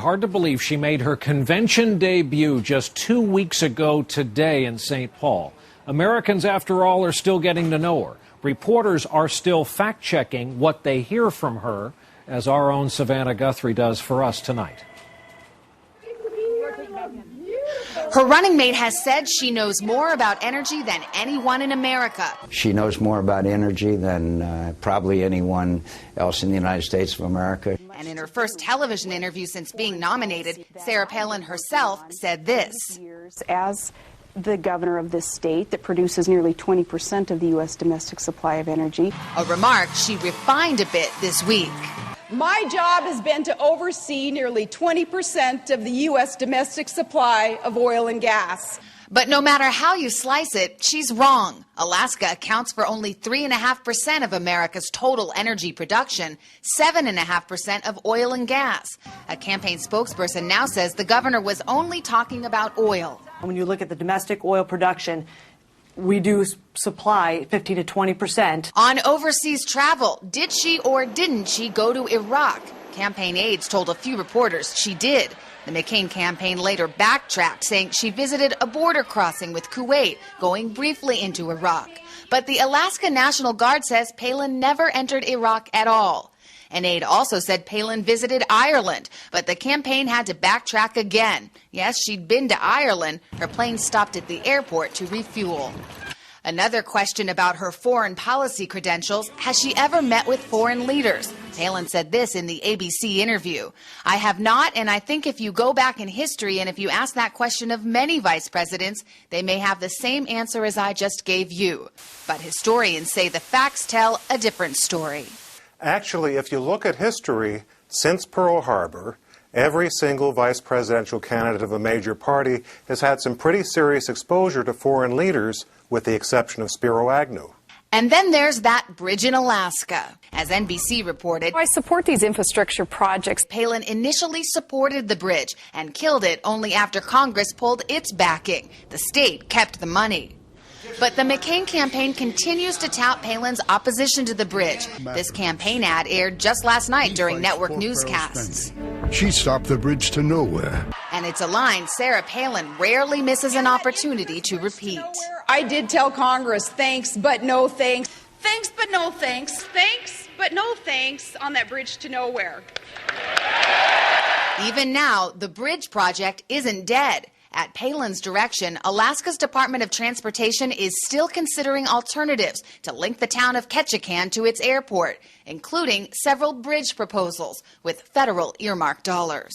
Hard to believe she made her convention debut just 2 weeks ago today in St. Paul. Americans, after all, are still getting to know her. Reporters are still fact-checking what they hear from her, as our own Savannah Guthrie does for us tonight. Her running mate has said she knows more about energy than anyone in America. She knows more about energy than probably anyone else in the United States of America. And in her first television interview since being nominated, Sarah Palin herself said this. As the governor of this state that produces nearly 20% of the U.S. domestic supply of energy. A remark she refined a bit this week. My job has been to oversee nearly 20% of the U.S. domestic supply of oil and gas. But no matter how you slice it, she's wrong. Alaska accounts for only 3.5% of America's total energy production, 7.5% of oil and gas. A campaign spokesperson now says the governor was only talking about oil. When you look at the domestic oil production, we do supply 15 to 20%. On overseas travel, did she or didn't she go to Iraq? Campaign aides told a few reporters she did. The McCain campaign later backtracked, saying she visited a border crossing with Kuwait, going briefly into Iraq. But the Alaska National Guard says Palin never entered Iraq at all. An aide also said Palin visited Ireland, but the campaign had to backtrack again. Yes, she'd been to Ireland. Her plane stopped at the airport to refuel. Another question about her foreign policy credentials: has she ever met with foreign leaders? Palin said this in the ABC interview. I have not, and I think if you go back in history and if you ask that question of many vice presidents, they may have the same answer as I just gave you. But historians say the facts tell a different story. Actually, if you look at history, since Pearl Harbor, every single vice presidential candidate of a major party has had some pretty serious exposure to foreign leaders, with the exception of Spiro Agnew. And then there's that bridge in Alaska. As NBC reported, I support these infrastructure projects. Palin initially supported the bridge and killed it only after Congress pulled its backing. The state kept the money. But the McCain campaign continues to tout Palin's opposition to the bridge. This campaign ad aired just last night during network newscasts. She stopped the bridge to nowhere. And it's a line Sarah Palin rarely misses an opportunity to repeat. I did tell Congress, thanks, but no thanks. Thanks, but no thanks. Thanks, but no thanks on that bridge to nowhere. Even now, the bridge project isn't dead. At Palin's direction, Alaska's Department of Transportation is still considering alternatives to link the town of Ketchikan to its airport, including several bridge proposals with federal earmarked dollars.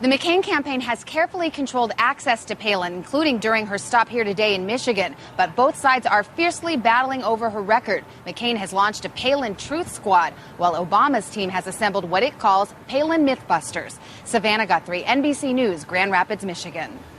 The McCain campaign has carefully controlled access to Palin, including during her stop here today in Michigan. But both sides are fiercely battling over her record. McCain has launched a Palin Truth Squad, while Obama's team has assembled what it calls Palin Mythbusters. Savannah Guthrie, NBC News, Grand Rapids, Michigan.